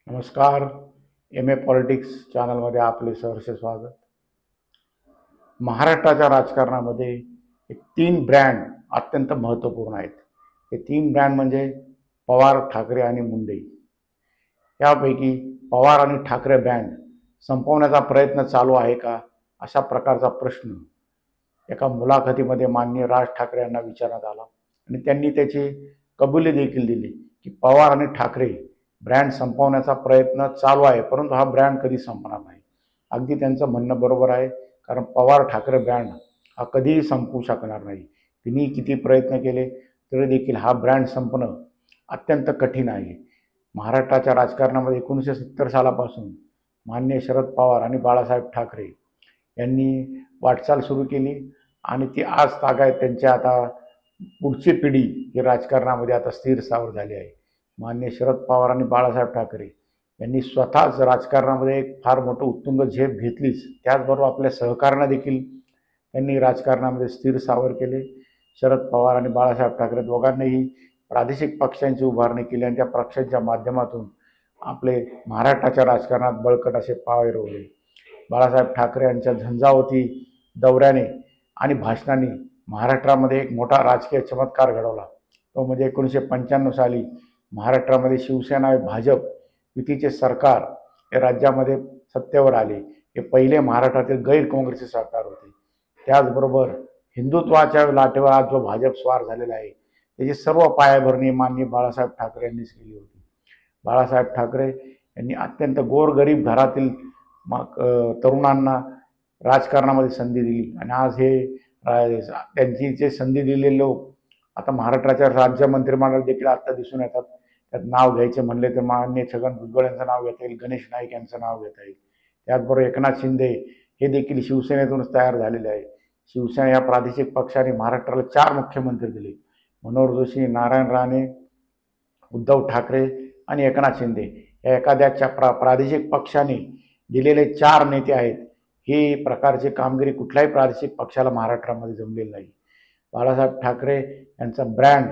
नमस्कार. पॉलिटिक्स चॅनलमध्ये आपले सहर्ष स्वागत. महाराष्ट्राच्या राजकारणामध्ये एक 3 ब्रँड अत्यंत महत्त्वपूर्ण आहेत. हे 3 ब्रँड म्हणजे पवार, ठाकरे आणि मुंडे. यापैकी पवार आणि ठाकरे ब्रँड संपवण्याचा प्रयत्न चालू आहे का, अशा प्रकारचा प्रश्न एका मुलाखतीमध्ये माननीय राज ठाकरे यांना विचारण्यात आला आणि त्यांनी त्याची कबुली देखील दिली की पवार आणि ठाकरे ब्रँड संपवण्याचा प्रयत्न चालू आहे, परंतु हा ब्रँड कधी संपणार नाही. अगदी त्यांचं म्हणणं बरोबर आहे, कारण पवार ठाकरे ब्रँड हा कधीही संपू शकणार नाही. तिने किती प्रयत्न केले तरी देखील हा ब्रँड संपणं अत्यंत कठीण आहे. महाराष्ट्राच्या राजकारणामध्ये 1970 सालापासून माननीय शरद पवार आणि बाळासाहेब ठाकरे यांनी वाटचाल सुरू केली आणि ती आज तागायत त्यांच्या आता पुढची पिढी ही राजकारणामध्ये आता स्थिर स्थावर झाली आहे. माननीय शरद पवार आणि बाळासाहेब ठाकरे यांनी स्वतःच राजकारणामध्ये एक फार मोठं उत्तुंग झेप घेतलीच, त्याचबरोबर आपल्या सहकार्यांना देखील त्यांनी राजकारणामध्ये स्थिर स्थावर केले. शरद पवार आणि बाळासाहेब ठाकरे दोघांनीही प्रादेशिक पक्षांची उभारणी केली आणि त्या पक्षांच्या माध्यमातून आपले महाराष्ट्राच्या राजकारणात बळकट असे पाय रोवले. बाळासाहेब ठाकरे यांच्या झंझावती दौऱ्याने आणि भाषणांनी महाराष्ट्रामध्ये एक मोठा राजकीय चमत्कार घडवला. तो म्हणजे 1995 साली महाराष्ट्रामध्ये शिवसेना व भाजप युतीचे सरकार हे राज्यामध्ये सत्तेवर आले. हे पहिले महाराष्ट्रातील गैर काँग्रेसी सरकार होते. त्याचबरोबर हिंदुत्वाच्या लाटेवर आज जो भाजप स्वार झालेला आहे त्याची सर्व पायाभरणी माननीय बाळासाहेब ठाकरे यांनीच केली होती. बाळासाहेब ठाकरे यांनी अत्यंत गोरगरीब घरातील तरुणांना राजकारणामध्ये संधी दिली आणि आज हे त्यांची जे संधी दिलेले लोक आता महाराष्ट्राच्या राज्य मंत्रिमंडळात देखील आता दिसून येतात. त्यात नाव घ्यायचे म्हणले तर माननीय छगन भुजबळ यांचं नाव घेता येईल, गणेश नाईक यांचं नाव घेता येईल. त्याचबरोबर एकनाथ शिंदे हे देखील शिवसेनेतूनच तयार झालेले आहे. शिवसेना या प्रादेशिक पक्षाने महाराष्ट्राला 4 मुख्यमंत्री दिले. मनोहर जोशी, नारायण राणे, उद्धव ठाकरे आणि एकनाथ शिंदे या एखाद्याच्या प्रादेशिक पक्षाने दिलेले 4 नेते आहेत. ही प्रकारची कामगिरी कुठल्याही प्रादेशिक पक्षाला महाराष्ट्रामध्ये जमलेली नाही. बाळासाहेब ठाकरे यांचा ब्रँड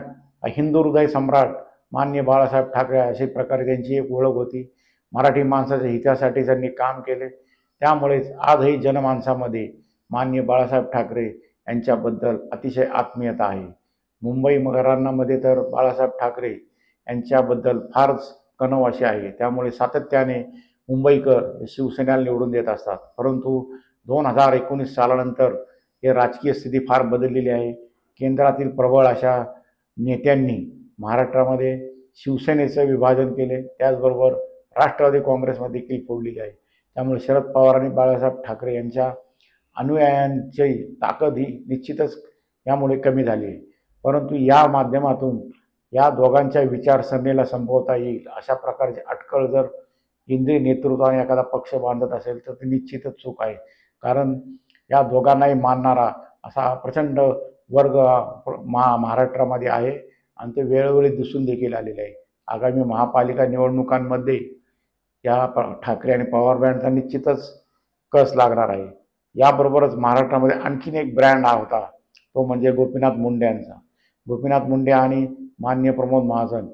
हिंदू हृदय सम्राट माननीय बाळासाहेब ठाकरे अशा प्रकारे त्यांची एक ओळख होती. मराठी माणसाच्या हितासाठी त्यांनी काम केले. त्यामुळेच आजही जनमानसामध्ये माननीय बाळासाहेब ठाकरे यांच्याबद्दल अतिशय आत्मीयता आहे. मुंबई घराण्यांमध्ये तर बाळासाहेब ठाकरे यांच्याबद्दल फारच कणव अशी आहे. त्यामुळे सातत्याने मुंबईकर शिवसेनेला निवडून देत असतात. परंतु 2019 सालानंतर हे राजकीय स्थिती फार बदललेली आहे. केंद्रातील प्रबळ अशा नेत्यांनी महाराष्ट्रामध्ये शिवसेनेचं विभाजन केले, त्याचबरोबर राष्ट्रवादी काँग्रेसमध्ये देखील फोडलेली आहे. त्यामुळे शरद पवार आणि बाळासाहेब ठाकरे यांच्या अनुयायांची ताकद ही निश्चितच यामुळे कमी झाली आहे. परंतु या माध्यमातून या दोघांच्या विचारसरणीला संपवता येईल अशा प्रकारची अटकळ जर केंद्रीय नेतृत्वाने एखादा पक्ष बांधत असेल तर ती निश्चितच चूक आहे. कारण या दोघांनाही मानणारा असा प्रचंड वर्ग महाराष्ट्रामध्ये आहे आणि ते वेळोवेळी दिसून देखील आलेले आहे. आगामी महापालिका निवडणुकांमध्ये या ठाकरे आणि पवार ब्रँडचा निश्चितच कस लागणार आहे. याबरोबरच महाराष्ट्रामध्ये आणखीन एक ब्रँड हा होता, तो म्हणजे गोपीनाथ मुंडे यांचा. गोपीनाथ मुंडे आणि माननीय प्रमोद महाजन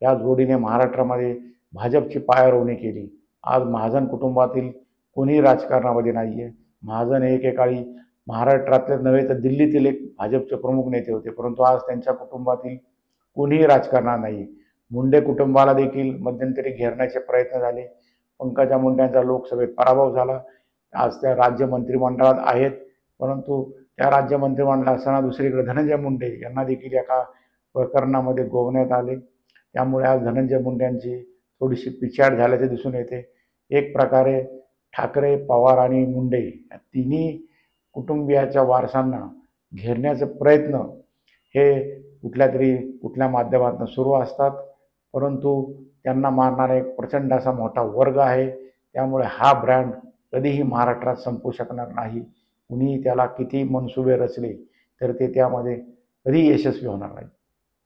या जोडीने महाराष्ट्रामध्ये भाजपची पायारोवणी केली. आज महाजन कुटुंबातील कोणीही राजकारणामध्ये नाही आहे. महाजन हे एकेकाळी महाराष्ट्रातले नव्हे तर दिल्लीतील एक भाजपचे प्रमुख नेते होते, परंतु आज त्यांच्या कुटुंबातील कोणीही राजकारणात नाही. मुंडे कुटुंबाला देखील मध्यंतरी घेरण्याचे प्रयत्न झाले. पंकजा मुंडे यांचा लोकसभेत पराभव झाला. आज त्या राज्य मंत्रिमंडळात आहेत, परंतु त्या राज्य मंत्रिमंडळात असताना दुसरीकडे धनंजय मुंडे यांना देखील एका प्रकरणामध्ये गोवण्यात आले. त्यामुळे आज धनंजय मुंडे यांची थोडीशी पिछाड झाल्याचे दिसून येते. एक प्रकारे ठाकरे, पवार आणि मुंडे या तिन्ही कुटुंबियाच्या वारसांना घेरण्याचे प्रयत्न हे कुठल्या माध्यमातून सुरू असतात, परंतु त्यांना मारणारा एक प्रचंड असा मोठा वर्ग आहे. त्यामुळे हा ब्रँड कधीही महाराष्ट्रात संपू शकणार नाही. कुणीही त्याला किती मनसुबे रचले तर ते त्यामध्ये कधीही यशस्वी होणार नाही.